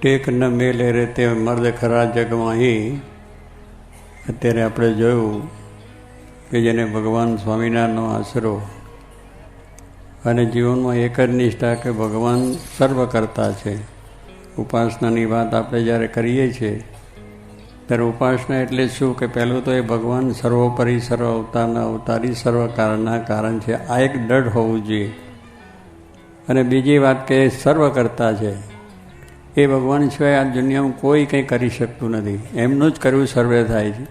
Tech ન મેલે રે તે મર્દ ખરા જગમાં. અત્યારે આપણે જોયું કે જેને ભગવાન સ્વામિનારાયણનો આશરો અને જીવનમાં એક જ નિષ્ઠા કે ભગવાન સર્વ કરતા છે. ઉપાસનાની વાત આપણે જ્યારે કરીએ છીએ ત્યારે ઉપાસના એટલે શું કે પહેલું તો એ ભગવાન સર્વોપરી સર્વ અવતારના અવતારી સર્વ કારણના કારણ છે, આ એક દૃઢ હોવું જોઈએ. અને બીજી વાત કે સર્વ કરતા છે, એ ભગવાન સિવાય આ દુનિયામાં કોઈ કંઈ કરી શકતું નથી. એમનું જ કરવું સર્વે થાય છે.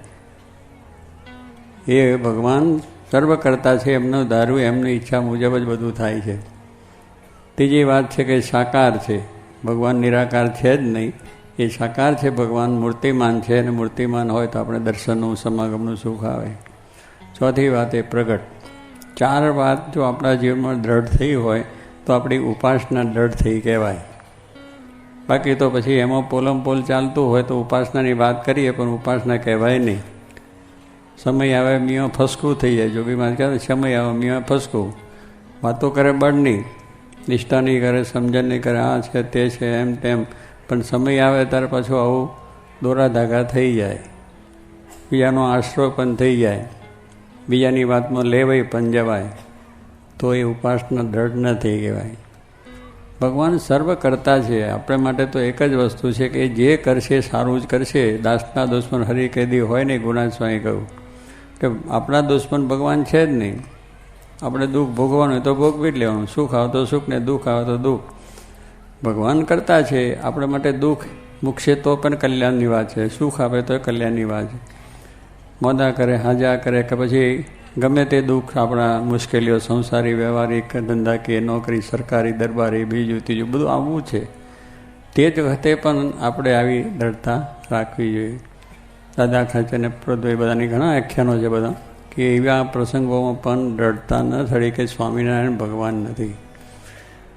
એ ભગવાન સર્વ કરતા છે, એમનું ધારું એમની ઈચ્છા મુજબ જ બધું થાય છે. ત્રીજી વાત છે કે સાકાર છે, ભગવાન નિરાકાર છે જ નહીં, એ સાકાર છે. ભગવાન મૂર્તિમાન છે અને મૂર્તિમાન હોય તો આપણે દર્શનનું સમાગમનું સુખ આવે. ચોથી વાત એ પ્રગટ. ચાર વાત જો આપણા જીવનમાં દ્રઢ થઈ હોય તો આપણી ઉપાસના દ્રઢ થઈ કહેવાય. બાકી તો પછી એમાં પોલમ પોલ ચાલતું હોય તો ઉપાસનાની વાત કરીએ પણ ઉપાસના કહેવાય નહીં. સમય આવે મિયાં ફસકું થઈ જાય. જોગીમાં કહે સમય આવે મિયાં ફસકું, વાતો કરે બળની, નિષ્ઠા નહીં કરે, સમજણ નહીં કરે, આ છે તે છે એમ તેમ, પણ સમય આવે ત્યારે પાછું આવું દોરા ધાગા થઈ જાય, બીજાનો આશરો પણ થઈ જાય, બીજાની વાતમાં લેવાય પણ જવાય, તો એ ઉપાસના દ્રઢ ન થઈ કહેવાય. ભગવાન સર્વ કરતા છે. આપણે માટે તો એક જ વસ્તુ છે કે જે કરશે સારું જ કરશે. દાસના દુશ્મન હરિ કેદી હોય નહીં, ગુણાજ સ્વામી કહ્યું કે આપણા દુશ્મન ભગવાન છે જ નહીં. આપણે દુઃખ ભોગવાનું હોય તો ભોગવી જ લેવાનું, સુખ આવે તો સુખ ને દુઃખ આવે તો દુઃખ. ભગવાન કરતા છે, આપણા માટે દુઃખ મૂકશે તો પણ કલ્યાણની વાત છે, સુખ આપે તો કલ્યાણની વાત છે. મોદા કરે, હાજા કરે કે પછી ગમે તે દુઃખ, આપણા મુશ્કેલીઓ, સંસારી, વ્યવહારિક, ધંધાકીય, નોકરી, સરકારી, દરબારી, બીજું ત્રીજું બધું આવવું છે. તે જ વખતે પણ આપણે આવી દ્રઢતા રાખવી જોઈએ. દાદા ખાચરને પ્રદો એ બધાની ઘણા આખ્યાનો છે બધા કે એવા પ્રસંગોમાં પણ દ્રઢતા ન થડી કે સ્વામિનારાયણ ભગવાન નથી.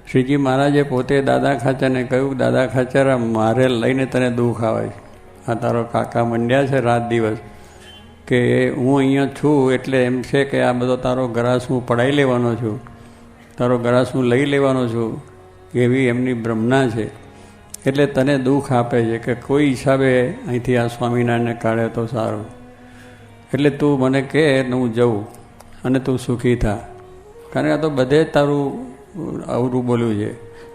શ્રીજી મહારાજે પોતે દાદા ખાચરને કહ્યું, દાદા ખાચર મારે લઈને તને દુઃખ આવે છે. આ તારો કાકા મંડ્યા છે રાત દિવસ કે હું અહીંયા છું એટલે એમ છે કે આ બધો તારો ગ્રાસ હું પડાવી લેવાનો છું, તારો ગ્રાસ હું લઈ લેવાનો છું, એવી એમની બ્રહ્મણા છે. એટલે તને દુઃખ આપે છે કે કોઈ હિસાબે અહીંથી આ સ્વામિનારાયણને કાઢે તો સારું. એટલે તું મને કહે ને હું જઉં અને તું સુખી થા. કારણ કે આ તો બધે તારું અવરું બોલ્યું છે.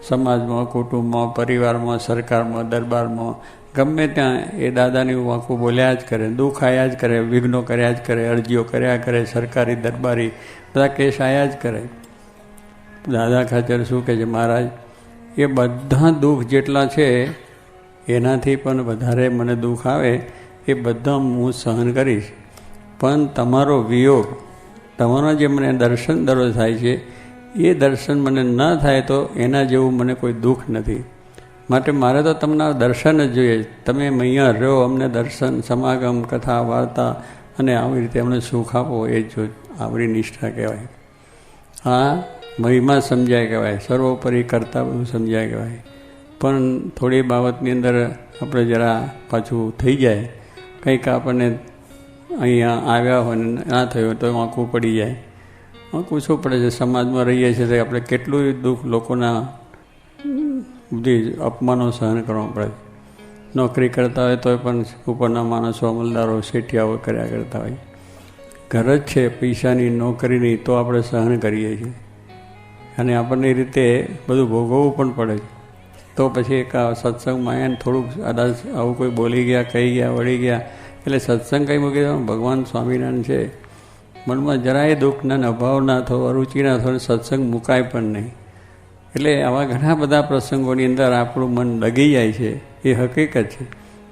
સમાજમાં, કુટુંબમાં, પરિવારમાં, સરકારમાં, દરબારમાં, ગમે ત્યાં એ દાદાની વાંકું બોલ્યા જ કરે, દુઃખ આવ્યા જ કરે, વિઘ્નો કર્યા જ કરે, અરજીઓ કર્યા કરે, સરકારી દરબારી બધા કેસ આવ્યા જ કરે. દાદા ખાચર શું કહે છે, મહારાજ એ બધા દુઃખ જેટલા છે એનાથી પણ વધારે મને દુઃખ આવે એ બધા હું સહન કરીશ, પણ તમારો વિયોગ, તમારો જે મને દર્શન દરરોજ થાય છે એ દર્શન મને ન થાય તો એના જેવું મને કોઈ દુઃખ નથી. માટે મારે તો તમને દર્શન જ જોઈએ. તમે અહીંયા રહો, અમને દર્શન, સમાગમ, કથા, વાર્તા અને આવી રીતે અમને સુખ આપો, એ જ આવરી નિષ્ઠા કહેવાય. આ મહિમા સમજાય કહેવાય, સર્વોપરી કરતાં બધું સમજાય કહેવાય. પણ થોડી બાબતની અંદર આપણે જરા પાછું થઈ જાય, કંઈક આપણને અહીંયા આવ્યા હોય ને ના થયું તો વાંકું પડી જાય. વાંકું શું પડે છે, સમાજમાં રહીએ છીએ તો આપણે કેટલું દુઃખ, લોકોના બધી અપમાનો સહન કરવા પડે. નોકરી કરતા હોય તોય પણ ઉપરના માણસો, અમલદારો, શેઠિયાઓ કર્યા કરતા હોય. ઘર જ છે પૈસાની, નોકરીની, તો આપણે સહન કરીએ છીએ અને આપણને એ રીતે બધું ભોગવવું પણ પડે છે. તો પછી એક સત્સંગમાં આવીને થોડુંક કદાચ આવું કોઈ બોલી ગયા, કહી ગયા, વળી ગયા એટલે સત્સંગ કંઈ મૂકી દેવાનું. ભગવાન સ્વામિનારાયણ છે, મનમાં જરાય દુઃખના અભાવ ના થવો, અરુચિ ના થવો, સત્સંગ મુકાય પણ નહીં. એટલે આવા ઘણા બધા પ્રસંગોની અંદર આપણું મન લગી જાય છે, એ હકીકત છે.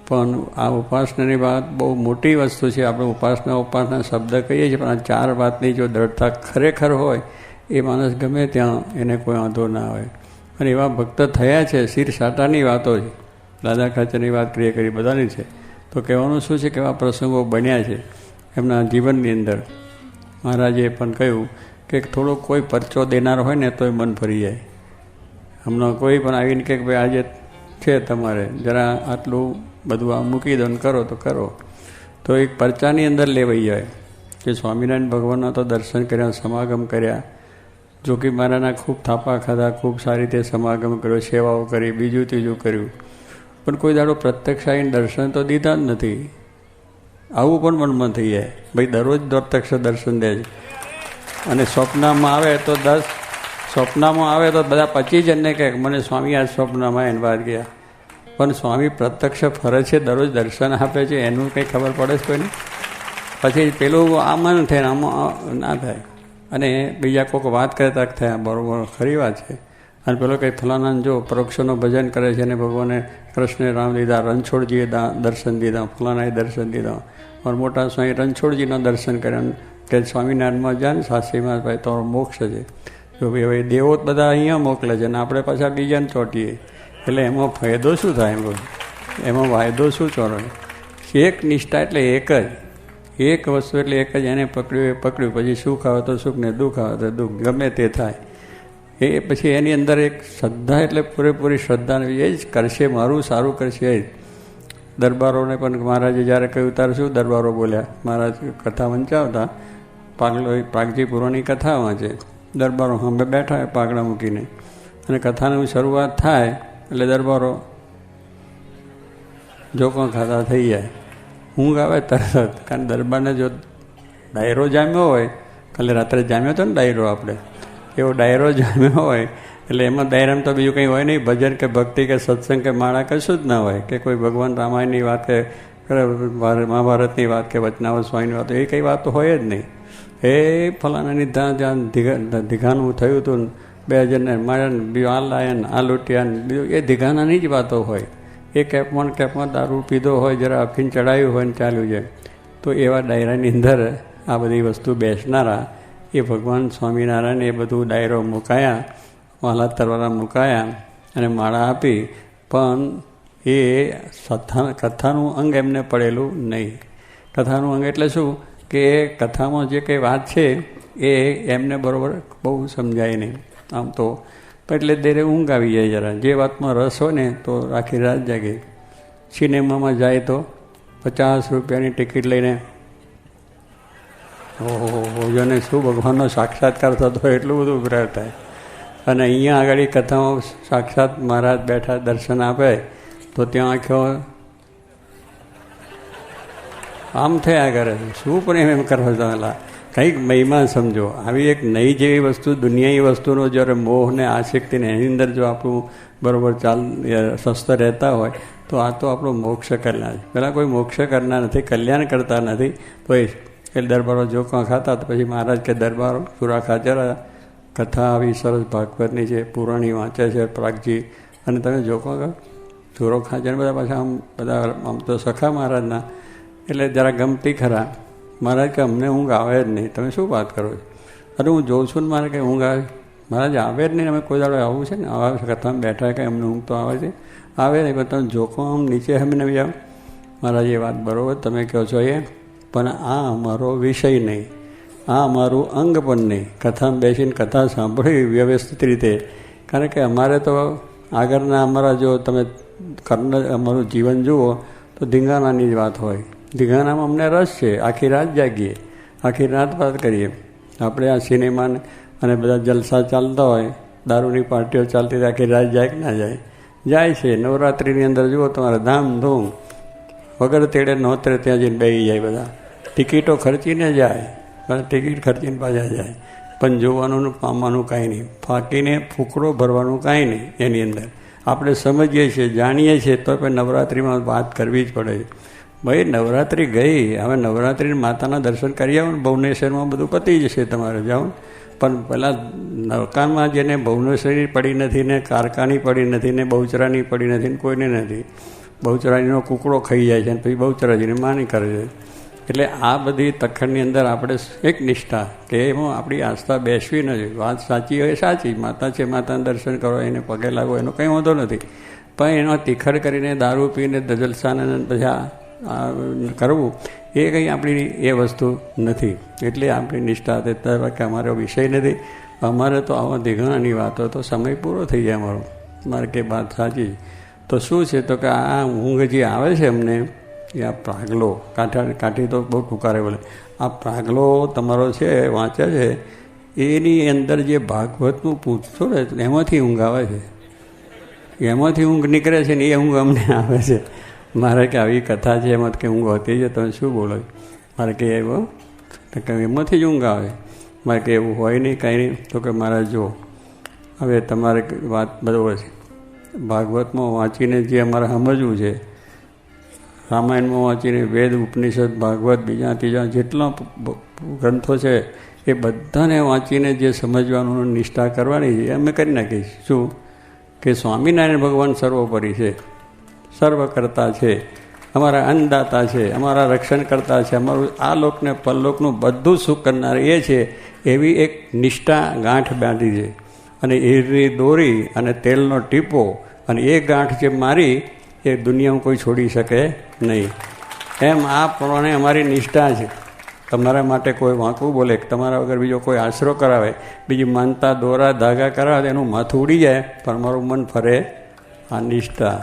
પણ આ ઉપાસનાની વાત બહુ મોટી વસ્તુ છે. આપણે ઉપાસના શબ્દ કહીએ છીએ, પણ આ ચાર વાતની જો દ્રઢતા ખરેખર હોય એ માણસ ગમે ત્યાં એને કોઈ વાંધો ના આવે. અને એવા ભક્ત થયા છે. શિર સાટાની વાતો છે, દાદા ખાચરની વાત કરી બધાની છે. તો કહેવાનું શું છે કે એવા પ્રસંગો બન્યા છે એમના જીવનની અંદર. મહારાજે પણ કહ્યું કે થોડો કોઈ પરચો દેનાર હોય ને તોય મન ફરી જાય. હમણાં કોઈ પણ આવીને કે ભાઈ આજે છે તમારે જરા આટલું બધું આ મૂકી દો ને કરો તો કરો, તો એક પરચાની અંદર લેવાઈ જાય કે સ્વામિનારાયણ ભગવાનના તો દર્શન કર્યા, સમાગમ કર્યા, જોગી મહારાજના ખૂબ થાપા ખાધા, ખૂબ સારી રીતે સમાગમ કર્યો, સેવાઓ કરી, બીજું ત્રીજું કર્યું, પણ કોઈ દાડો પ્રત્યક્ષ આવીને દર્શન તો દીધા જ નથી. આવું પણ મનમાં થઈ જાય, ભાઈ દરરોજ પ્રત્યક્ષ દર્શન દે છે. અને સ્વપ્નમાં આવે તો સ્વપ્નમાં આવે તો બધા 25 જણને કહે મને સ્વામી આ સ્વપ્નમાં એને બહાર ગયા. પણ સ્વામી પ્રત્યક્ષ ફરે છે, દરરોજ દર્શન આપે છે, એનું કંઈ ખબર પડે છે કોઈને? પછી પેલું આમાં થાય ને આમાં ના થાય. અને બીજા કોઈક વાત કરતા થયા, બરાબર ખરી વાત છે. અને પેલો કંઈ ફલાણા જો પરોક્ષનું ભજન કરે છે અને ભગવાને કૃષ્ણે રામ દીધા, રણછોડજીએ દર્શન દીધા, ફલાણાએ દર્શન દીધા. મારા મોટા સ્વામી રણછોડજીના દર્શન કર્યા કે સ્વામિનારાયણમાં જાય ને સાસરીમાં ભાઈ તો મોક્ષ છે. જો ભાઈ દેવો બધા અહીંયા મોકલે છે અને આપણે પાછા બીજાને ચોંટીએ, એટલે એમાં ફાયદો શું થાય? એમાં વાયદો શું ચોરો? એક નિષ્ઠા એટલે એક વસ્તુ એટલે એક જ. એને પકડ્યું પછી સુખ આવે તો સુખ ને દુઃખ આવે તો દુઃખ, ગમે તે થાય. એ પછી એની અંદર એક શ્રદ્ધા એટલે પૂરેપૂરી શ્રદ્ધા એ જ કરશે, મારું સારું કરશે. એ જ દરબારોને પણ મહારાજે જ્યારે કહ્યું ત્યારે શું દરબારો બોલ્યા? મહારાજ કથા વંચાવતા, પ્રાગજી પુરાણની કથા વાંચે, દરબારો સામે બેઠા હોય પાઘડા મૂકીને, અને કથાની શરૂઆત થાય એટલે દરબારો જોકો ખાતા થઈ જાય, ઊંઘ આવે તરત. કારણ દરબારને જો ડાયરો જામ્યો હોય, કાલે રાત્રે જામ્યો હતો ને ડાયરો આપણે, એવો ડાયરો જામ્યો હોય એટલે એમાં ડાયરામાં તો બીજું કંઈ હોય નહીં, ભજન કે ભક્તિ કે સત્સંગ કે માળા કશું જ ના હોય, કે કોઈ ભગવાન રામાયણની વાત કે મહાભારતની વાત કે વચનાવત સ્વામીની વાત, એ કંઈ વાતો હોય જ નહીં. એ ફલાણાની ત્યાં ધીઘાનું થયું હતું ને 2 જણને માર્યા ને, બીજું આ લાયા ને, આ લૂંટ્યા ને, બીજું એ ધીઘાનાની જ વાતો હોય. એ કેપમાં દારૂ પીધો હોય, જરા અફીણ ચડાવ્યું હોય ને ચાલ્યું જાય. તો એવા ડાયરાની અંદર આ બધી વસ્તુ બેસનારા એ ભગવાન સ્વામિનારાયણ એ બધું ડાયરો મુકાયા, માલા તરવાળા મુકાયા અને માળા આપી. પણ એ કથાનું અંગ એમને પડેલું નહીં. કથાનું અંગ એટલે શું કે કથામાં જે કંઈ વાત છે એ એમને બરાબર બહુ સમજાય નહીં. આમ તો એટલે દેરે ઊંઘ આવી જાય જરા. જે વાતમાં રસ હોય ને તો આખી રાત જાગે. સિનેમામાં જાય તો 50 રૂપિયાની ટિકિટ લઈને ઓહો જેને શું ભગવાનનો સાક્ષાત્કાર થતો હોય એટલું બધું ઉભરાય થાય. અને અહીંયા આગળ કથામાં સાક્ષાત મહારાજ બેઠા દર્શન આપે તો ત્યાં આખો આમ થયા કરે. શું પ્રેમ એમ કરવા ચાલા? કંઈક મહિમા સમજો. આવી એક નહીં જેવી વસ્તુ, દુનિયાની વસ્તુનો જ્યારે મોહ ને આસક્તિને એની અંદર જો આપણું બરાબર સ્વસ્થ રહેતા હોય તો આ તો આપણો મોક્ષ કરનાર છે. પહેલાં કોઈ મોક્ષ કરનાર નથી, કલ્યાણ કરતા નથી. તો એ દરબારો જોકા ખાતા તો પછી મહારાજ કે દરબારો સુરા ખાચરા કથા આવી સરસ ભાગવતની છે, પુરાણી વાંચે છે પ્રાગજી, અને તમે જોકો ખાઓ સુરો ખાચર બધા પાછા આમ તો સખા મહારાજના, એટલે જરા ગમતી ખરા. મહારાજ કે અમને ઊંઘ આવે જ નહીં, તમે શું વાત કરો છો? અરે હું જોઉં છું ને મારે કંઈ ઊંઘ આવે? મહારાજ આવે જ નહીં. અમે કોઈ દાડો આવું છે ને આવા કથામાં બેઠા કે અમને ઊંઘ તો આવે છે? આવે નહીં, પણ તમે જોખો આમ નીચે અમે નવી આવો. મહારાજ એ વાત બરાબર તમે કહો છો એ, પણ આ અમારો વિષય નહીં, આ અમારું અંગ પણ નહીં. કથામાં બેસીને કથા સાંભળવી વ્યવસ્થિત રીતે, કારણ કે અમારે તો આગળના અમારા જો તમે અમારું જીવન જુઓ તો ધીંગાણાની જ વાત હોય. ધીંગાણામાં અમને રસ છે, આખી રાત જાગીએ, આખી રાત વાત કરીએ. આપણે આ સિનેમા અને બધા જલસા ચાલતા હોય, દારૂની પાર્ટીઓ ચાલતી હોય, આખી રાત જાય કે ના જાય? જાય છે. નવરાત્રિની અંદર જુઓ તમારે ધામધૂમ વગર તેડે નોતરે ત્યાં જઈને બેસી જાય બધા. ટિકિટો ખર્ચીને જાય, ટિકિટ ખર્ચીને પાછા જાય, પણ જોવાનું પામવાનું કાંઈ નહીં, ફાંકીને ફૂકડો ભરવાનું કાંઈ નહીં. એની અંદર આપણે સમજીએ છીએ, જાણીએ છીએ, તો પણ નવરાત્રિમાં વાત કરવી જ પડે છે. ભાઈ નવરાત્રિ ગઈ, હવે નવરાત્રિ માતાના દર્શન કરી આવો ને, ભુવનેશ્વરમાં બધું પતી જશે તમારે, જાઓ. પણ પહેલાં નવકાનમાં જેને ભુવનેશ્વરી પડી નથી ને કારકાની પડી નથી ને બહુચરાની પડી નથી ને કોઈને નથી, બહુચરાજીનો કૂકડો ખાઈ જાય છે અને પછી બહુચરાજીને માની કરે છે. એટલે આ બધી તખણની અંદર આપણે એક નિષ્ઠા કે એમાં આપણી આસ્થા બેસવી નથી. વાત સાચી હોય સાચી, માતા છે માતાના દર્શન કરો, એને પગે લાગો, એનો કંઈ વાંધો નથી. પણ એનો તિખડ કરીને દારૂ પીને દજલસાને પછી આ કરવું એ કંઈ આપણી એ વસ્તુ નથી. એટલે આપણી નિષ્ઠા તે કે અમારો વિષય નથી, અમારે તો આવા ધીઘાણાની વાતો તો સમય પૂરો થઈ જાય અમારો. મારે કે વાત સાચી. તો શું છે તો કે આ ઊંઘ જે આવે છે અમને એ આ પ્રાગલો કાઠી તો બહુ ટૂંકારે બોલે, આ પ્રાગલો તમારો છે વાંચે છે, એની અંદર જે ભાગવતનું પૂછશો ને એમાંથી ઊંઘ આવે છે. એમાંથી ઊંઘ નીકળે છે ને એ ઊંઘ અમને આવે છે. મારે કે આવી કથા છે એમાં કે ઊંઘ હોતી છે, તમે શું બોલો? મારે કે એવો એમાંથી જ ઊંઘ આવે. મારે કે એવું હોય નહીં, કાંઈ નહીં. તો કે મારા જો હવે તમારે વાત બરાબર છે, ભાગવતમાં વાંચીને જે અમારે સમજવું છે, રામાયણમાં વાંચીને વેદ, ઉપનિષદ, ભાગવત, બીજા ત્રીજા જેટલા ગ્રંથો છે એ બધાને વાંચીને જે સમજવાનું નિષ્ઠા કરવાની છે અમે કરી નાખીએ. શું કે સ્વામિનારાયણ ભગવાન સર્વોપરી છે, સર્વકર્તા છે, અમારા અન્નદાતા છે, અમારા રક્ષણ કરતા છે, અમારું આ લોકને પરલોકનું બધું સુખ કરનાર એ છે, એવી એક નિષ્ઠા ગાંઠ બાંધી છે. અને એની દોરી અને તેલનો ટીપો અને એ ગાંઠ જે મારી એ દુનિયામાં કોઈ છોડી શકે નહીં. એમ આ પ્રમાણે અમારી નિષ્ઠા છે. તમારા માટે કોઈ વાંકું બોલે, તમારા વગર બીજો કોઈ આશરો કરાવે, બીજી માનતા દોરા ધાગા કરાવે એનું માથું ઉડી જાય, પણ અમારું મન ફરે. આ નિષ્ઠા,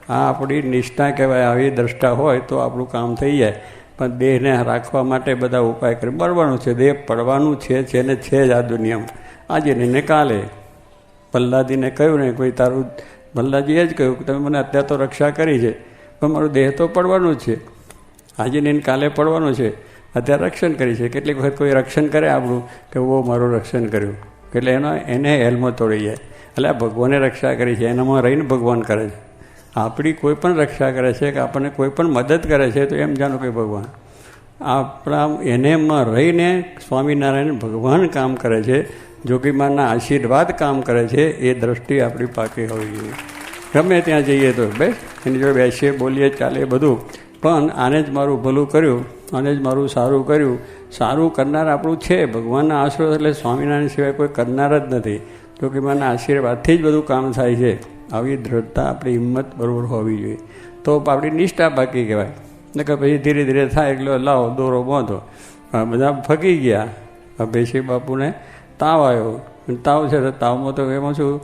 આ આપણી નિષ્ઠા કહેવાય. આવી દ્રષ્ટા હોય તો આપણું કામ થઈ જાય. પણ દેહને રાખવા માટે બધા ઉપાય કરી બળવાનું છે. દેહ પડવાનું છે ને છે જ આ દુનિયામાં, આજે ને કાલે. પ્રહલાદજીને કહ્યું ને કોઈ તારું, પ્રહલાદજીએ જ કહ્યું કે તમે મને અત્યારે તો રક્ષા કરી છે, પણ મારું દેહ તો પડવાનું જ છે, આજે ને કાલે પડવાનું છે. અત્યારે રક્ષણ કરી છે. કેટલીક વખત કોઈ રક્ષણ કરે આપણું કે ઓ મારું રક્ષણ કર્યું, એટલે એને હેલમાં તોડી જાય. એટલે આ ભગવાને રક્ષા કરી છે, એનામાં રહીને ભગવાન કરે છે. આપણી કોઈ પણ રક્ષા કરે છે કે આપણને કોઈ પણ મદદ કરે છે તો એમ જાણો કે ભગવાન આપણા એનેમાં રહીને સ્વામિનારાયણ ભગવાન કામ કરે છે, જોગીમાના આશીર્વાદ કામ કરે છે. એ દ્રષ્ટિ આપણી પાકી હોવી જોઈએ. ગમે ત્યાં જઈએ તો બેસ એની જોડે બેસીએ, બોલીએ, ચાલે બધું, પણ આને જ મારું ભલું કર્યું, આને જ મારું સારું કર્યું. સારું કરનાર આપણું છે, ભગવાનના આશીર્વાદ, એટલે સ્વામિનારાયણ સિવાય કોઈ કરનાર જ નથી. જોગીમાના આશીર્વાદથી જ બધું કામ થાય છે. આવી દ્રઢતા, આપણી હિંમત બરોબર હોવી જોઈએ, તો આપણી નિષ્ઠા પાકી કહેવાય. ને કે પછી ધીરે ધીરે થાય એટલે લાવો દોરો બાંધો. બધા ફગી ગયા. અભયસિંહ બાપુને તાવ આવ્યો. તાવ છે તો તાવમાં તો એમાં શું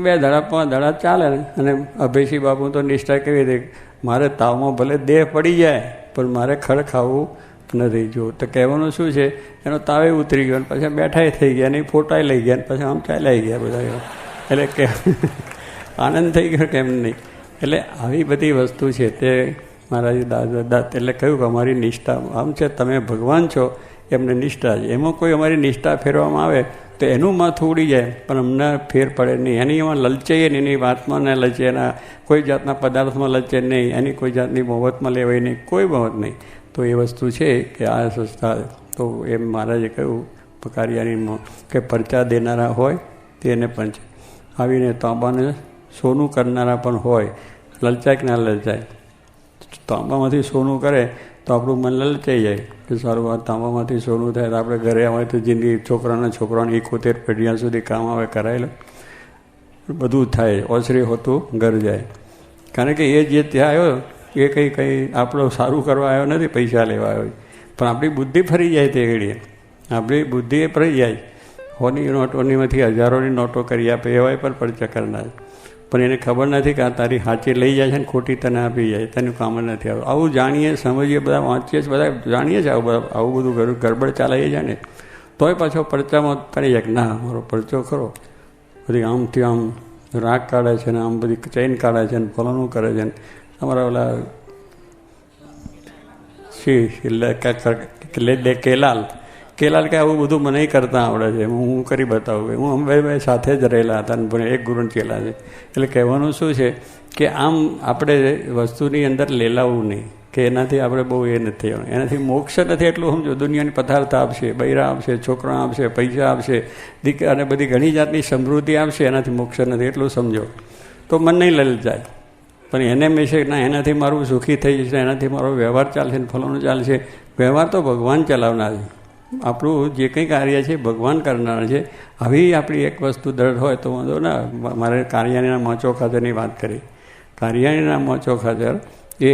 2 દાડા 5 દાડા ચાલે ને. અને અભયસિંહ બાપુ તો નિષ્ઠા કેવી હતી, મારે તાવમાં ભલે દેહ પડી જાય પણ મારે ખડ ખાવું નથી. જો તો કહેવાનું શું છે, એનો તાવે ઉતરી ગયો, પછી બેઠાય થઈ ગયા, નહીં ફોટાય લઈ ગયા, પછી આમ ચાલ્યા ગયા બધા. એટલે કે આનંદ થઈ ગયો કેમ નહીં. એટલે આવી બધી વસ્તુ છે તે મહારાજ દાદા એટલે કહ્યું કે અમારી નિષ્ઠા આમ છે, તમે ભગવાન છો એમને નિષ્ઠા છે. એમાં કોઈ અમારી નિષ્ઠા ફેરવામાં આવે તો એનું માથું ઉડી જાય, પણ અમને ફેર પડે નહીં. એની એમાં લલચાઈએ ને, એની વાતમાં ન લચે, એના કોઈ જાતના પદાર્થમાં લચે નહીં, એની કોઈ જાતની મોહબતમાં લેવાય નહીં, કોઈ બાબત નહીં. તો એ વસ્તુ છે કે આ સંસ્થા, તો એમ મહારાજે કહ્યું પકારિયાની કે પરચા દેનારા હોય તેને પંચ, આવીને તાંબાને સોનું કરનારા પણ હોય. લલચાય કે ના લલચાય, તાંબામાંથી સોનું કરે તો આપણું મન લલચાઈ જાય કે સારું આ તાંબામાંથી સોનું થાય તો આપણે ઘરે આવે તો જિંદગી છોકરાને 71 પેઢીਆਂ સુધી કામ આવે, કરાયેલું બધું થાય, ઓસરી હોતું ઘર જાય. કારણ કે એ જે ત્યાં આવ્યો એ કંઈ આપણો સારું કરવા આવ્યો નથી, પૈસા લેવા આવ્યો. પણ આપણી બુદ્ધિ ફરી જાય તે ઘડીએ, આપણી બુદ્ધિ એ ફરી જાય. 100ની નોટોનીમાંથી હજારોની નોટો કરી આપે એવાય પર પરચા કરનાર, પણ એને ખબર નથી કે આ તારી સાચી લઈ જાય છે ને ખોટી તને આપી જાય, તેનું કામ જ નથી આવતું. આવું જાણીએ, સમજીએ, બધા વાંચીએ, બધા જાણીએ છીએ આવું બધું ગરબડ ચલાવીએ જાય ને, તોય પાછો પરચામાં કરી જાય કે ના મારો પરચો ખરો. બધી આમથી આમ રાગ કાઢે છે ને, આમ બધી ચેન કાઢે છે ને, ફલાણું કરે છે ને. અમારા ઓલા કેલાલ કે આવું બધું મને કરતાં આવડે છે, હું કરી બતાવું. હું અમે સાથે જ રહેલા હતા ને એક ગુરુ ચેલા છે. એટલે કહેવાનું શું છે કે આમ આપણે વસ્તુની અંદર લેલાવવું નહીં, કે એનાથી આપણે બહુ એ નથી, એનાથી મોક્ષ નથી એટલું સમજો. દુનિયાની પદાર્થ આપશે, બૈરા આપશે, છોકરા આપશે, પૈસા આપશે, દીકરા અને બધી ઘણી જાતની સમૃદ્ધિ આપશે, એનાથી મોક્ષ નથી એટલું સમજો તો મન નહીં લલચાય. પણ એને મેશે ના એનાથી મારું સુખી થઈ જશે, એનાથી મારો વ્યવહાર ચાલશે ને ફલાણું ચાલશે. વ્યવહાર તો ભગવાન ચલાવનાર છે, આપણું જે કંઈ કાર્ય છે ભગવાન કરનાર છે. આવી આપણી એક વસ્તુ દૃઢ હોય તો વાંધો ના. મારે કારિયાણીના મોચો ખાતરની વાત કરી. કારિયાણીના મોચો ખાતર એ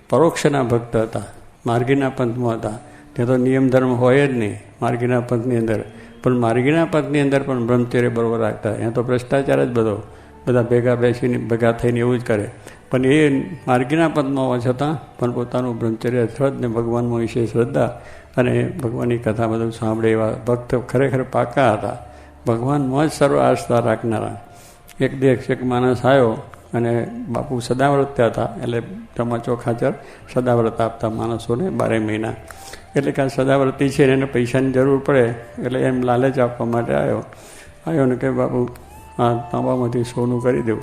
પરોક્ષના ભક્ત હતા, માર્ગીના પંથમાં હતા. ત્યાં તો નિયમ ધર્મ હોય જ નહીં માર્ગીના પંથની અંદર, પણ માર્ગીના પંથની અંદર પણ બ્રહ્મચર્ય બરોબર રાખતા. ત્યાં તો ભ્રષ્ટાચાર જ બધો, બધા ભેગા બેસીને ભેગા થઈને એવું જ કરે. પણ એ માર્ગીના પંથમાં હોવા છતાં પણ પોતાનું બ્રહ્મચર્ય શ્રદ્ધ ને ભગવાનમાં વિશે શ્રદ્ધા અને ભગવાનની કથા બધું સાંભળે એવા ભક્ત ખરેખર પાકા હતા. ભગવાનમાં જ સર્વ આસ્થા રાખનારા એક માણસ આવ્યો અને બાપુ સદાવ્રત હતા, એટલે તમાચો ખાચર સદાવ્રત આપતા માણસોને 12 મહિના. એટલે કે સદાવ્રતી છે ને એને પૈસાની જરૂર પડે એટલે એમ લાલચ આપવા માટે આવ્યો ને કે બાપુ આ તાંબામાંથી સોનું કરી દઉં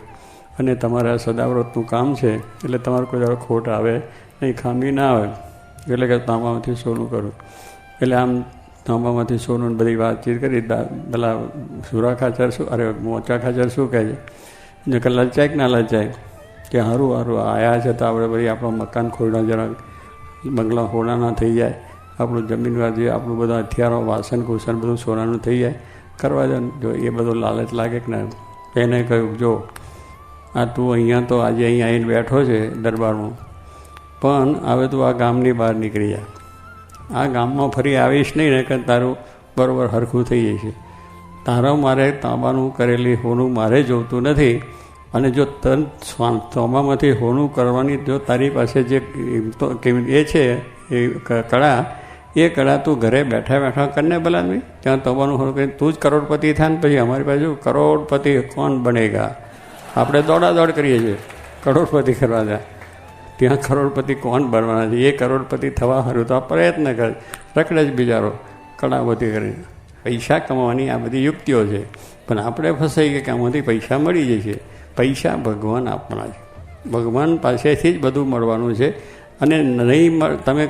અને તમારે આ સદાવ્રતનું કામ છે એટલે તમારે કોઈ દર ખોટ આવે નહીં, ખામી ના આવે, એટલે કે તાંબામાંથી સોનું કરું. એટલે આમ તાંબામાંથી સોનું બધી વાતચીત કરી. પેલા સુરા ખાચર શું, અરે મોચા ખાચર શું કહે છે કે લલચાય કે ના લલચાય, કે સારું આવ્યા છે તો આપણે બધી આપણું મકાન ખોરડા જરા બંગલા હોડાના થઈ જાય, આપણું જમીનવાર જે આપણું બધા હથિયારો વાસણ કુસણ બધું સોનાનું થઈ જાય, કરવા દે. જો એ બધો લાલચ લાગે કે ના, એને કહ્યું જો આ તું અહીંયા તો આજે અહીંયા આવીને બેઠો છે દરબારમાં, પણ હવે તું આ ગામની બહાર નીકળી જા. આ ગામમાં ફરી આવીશ નહીં ને કે તારું બરાબર હરખું થઈ જશે. તારા મારે તાંબાનું કરેલી હોનું મારે જોતું નથી, અને જો તન તાંબામાંથી હોનું કરવાની જો તારી પાસે જે એ છે એ કળા, એ કળા તું ઘરે બેઠા બેઠા કરીને બોલાવી, ત્યાં તાંબાનું હોનું કરીને તું જ કરોડપતિ થાય ને પછી અમારી પાસે કરોડપતિ કોણ બનેગા. આપણે દોડાદોડ કરીએ છીએ કરોડપતિ કરવા જાય, ત્યાં કરોડપતિ કોણ બનવાના છે? એ કરોડપતિ થવા સારું તો આ પ્રયત્ન કરે, રખડે જ બિચારો કળાવતી કરીને. પૈસા કમાવાની આ બધી યુક્તિઓ છે, પણ આપણે ફસાઈ ગયા કે આમાંથી પૈસા મળી જશે. પૈસા ભગવાન આપવાના છે, ભગવાન પાસેથી જ બધું મળવાનું છે. અને નહીં તમે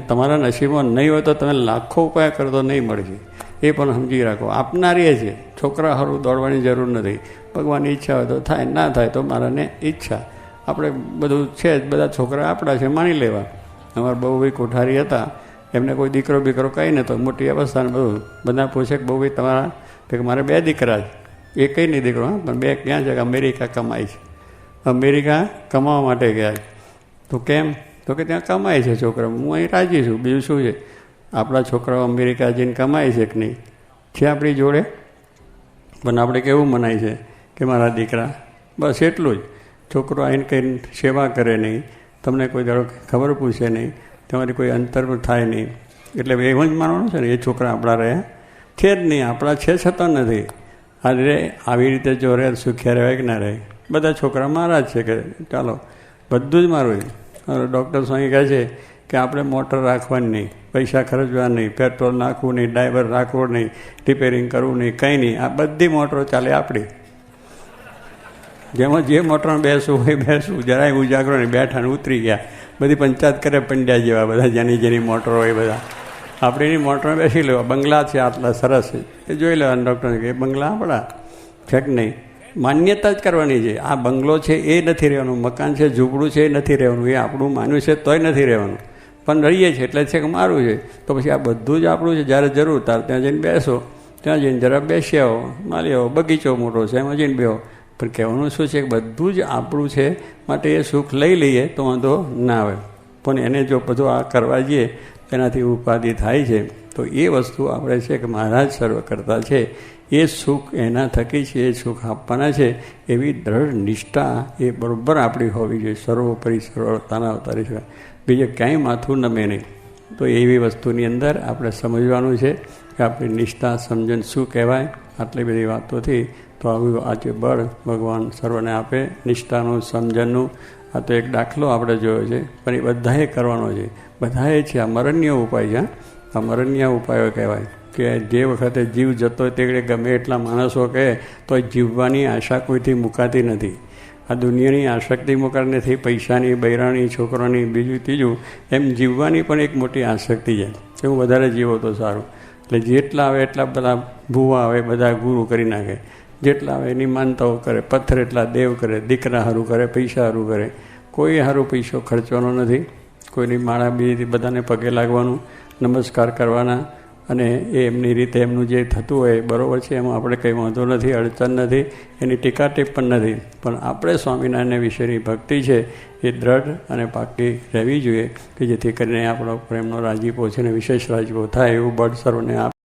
તમારા નસીબમાં નહીં હોય તો તમે લાખો ઉપાય કરો તો નહીં મળશે, એ પણ સમજી રાખો. આપનારી છે, છોકરા સારું દોડવાની જરૂર નથી. ભગવાનની ઈચ્છા હોય તો થાય, ના થાય તો મારાને ઈચ્છા. આપણે બધું છે જ, બધા છોકરા આપણા છે માની લેવા. અમારા બહુભાઈ કોઠારી હતા, એમને કોઈ દીકરો બીકરો કંઈ નહોતો, મોટી અવસ્થાને બધું. બધા પૂછે કે બહુભાઈ તમારા, કે મારે 2 દીકરા છે. એ કંઈ નહીં દીકરો, પણ 2 ક્યાં છે? અમેરિકા કમાય છે. અમેરિકા કમાવા માટે ગયા. તો કેમ? તો કે ત્યાં કમાય છે છોકરા, હું અહીં રાજી છું, બીજું શું છે? આપણા છોકરાઓ અમેરિકા જઈને કમાય છે કે નહીં? છે આપણી જોડે. પણ આપણે કેવું મનાય છે કે મારા દીકરા, બસ એટલું જ. છોકરો આવીને કંઈ સેવા કરે નહીં, તમને કોઈ ધારો ખબર પૂછે નહીં, તમારી કોઈ અંતર થાય નહીં, એટલે એવું જ માનવાનું છે ને એ છોકરા આપણા રહ્યા છે જ નહીં. આપણા છે છતાં નથી. આજે આવી રીતે જો રહે સુખ્યા રહેવાય કે ના રહે? બધા છોકરા મારા જ છે કે ચાલો બધું જ મારું. ડૉક્ટર સ્વામી કહે છે કે આપણે મોટર રાખવાની નહીં, પૈસા ખર્ચવા નહીં, પેટ્રોલ નાખવું નહીં, ડ્રાઈવર રાખવો નહીં, રિપેરિંગ કરવું નહીં, કંઈ નહીં. આ બધી મોટરો ચાલે આપણી. જેમાં જે મોટરમાં બેસવું હોય બેસવું, જરાય ઉજાગરો નહીં, બેઠા ને ઉતરી ગયા. બધી પંચાયત કરે પંડ્યા જેવા બધા, જેની મોટરો હોય બધા. આપણીની મોટરમાં બેસી લેવા. બંગલા છે આટલા સરસ છે એ જોઈ લેવાનું. ડૉક્ટરને કે બંગલા આપણા છે કે નહીં? માન્યતા જ કરવાની છે. આ બંગલો છે એ નથી રહેવાનું, મકાન છે ઝૂંપડું છે એ નથી રહેવાનું, એ આપણું માન્યું છે તોય નથી રહેવાનું, પણ રહીએ છીએ એટલે છે કે મારું છે. તો પછી આ બધું જ આપણું છે. જ્યારે જરૂર તાર ત્યાં જઈને બેસો, ત્યાં જઈને જરા બેસી આવો, માલી આવો, બગીચો મોટો છે એમાં જઈને બેહો. પણ કહેવાનું શું છે કે બધું જ આપણું છે, માટે એ સુખ લઈ લઈએ તો વાંધો ના આવે. પણ એને જો બધું આ કરવા જઈએ એનાથી ઉપાધિ થાય છે. તો એ વસ્તુ આપણે છે કે મહારાજ સર્વ કરતા છે, એ સુખ એના થકી છે, એ સુખ આપવાના છે. એવી દ્રઢ નિષ્ઠા એ બરાબર આપણી હોવી જોઈએ. સર્વોપરી સર્વતાના અવતારી છે, બીજે ક્યાંય માથું નમે નહીં. તો એવી વસ્તુની અંદર આપણે સમજવાનું છે કે આપણી નિષ્ઠા સમજણ શું કહેવાય. આટલી બધી વાતોથી તો આવ્યું આજે બળ ભગવાન સર્વને આપે નિષ્ઠાનું, સમજણનું. આ તો એક દાખલો આપણે જોયો છે, પણ એ બધાએ કરવાનો છે. બધાએ છે. આ મરણ્ય ઉપાય છે. આ મરણ્ય ઉપાયો કહેવાય કે જે વખતે જીવ જતો હોય તે ગમે એટલા માણસો કહે તો જીવવાની આશા કોઈથી મુકાતી નથી. આ દુનિયાની આસક્તિ મુકાતી નથી, પૈસાની, બૈરાણી, છોકરાની, બીજું ત્રીજું, એમ જીવવાની પણ એક મોટી આસક્તિ છે કે હું વધારે જીવો તો સારું. એટલે જેટલા આવે એટલા બધા ભૂવા આવે, બધા ગુરુ કરી નાખે. જેટલા આવે એની માનતાઓ કરે, પથ્થર એટલા દેવ કરે, દીકરા સારું કરે, પૈસા સારું કરે. કોઈ સારું પૈસો ખર્ચવાનો નથી, કોઈની માળા બીજી બધાને પગે લાગવાનું, નમસ્કાર કરવાના, અને એ એમની રીતે એમનું જે થતું હોય બરાબર છે, એમાં આપણે કંઈ વાંધો નથી, અડચણ નથી, એની ટીકા ટિપ્પણ નથી. પણ આપણે સ્વામિનારાયણ વિશેની ભક્તિ છે એ દ્રઢ અને પાકી રહેવી જોઈએ કે જેથી કરીને આપણો પ્રેમનો રાજીપો છે ને વિશેષ રાજીપો થાય એવું બળ સર્વને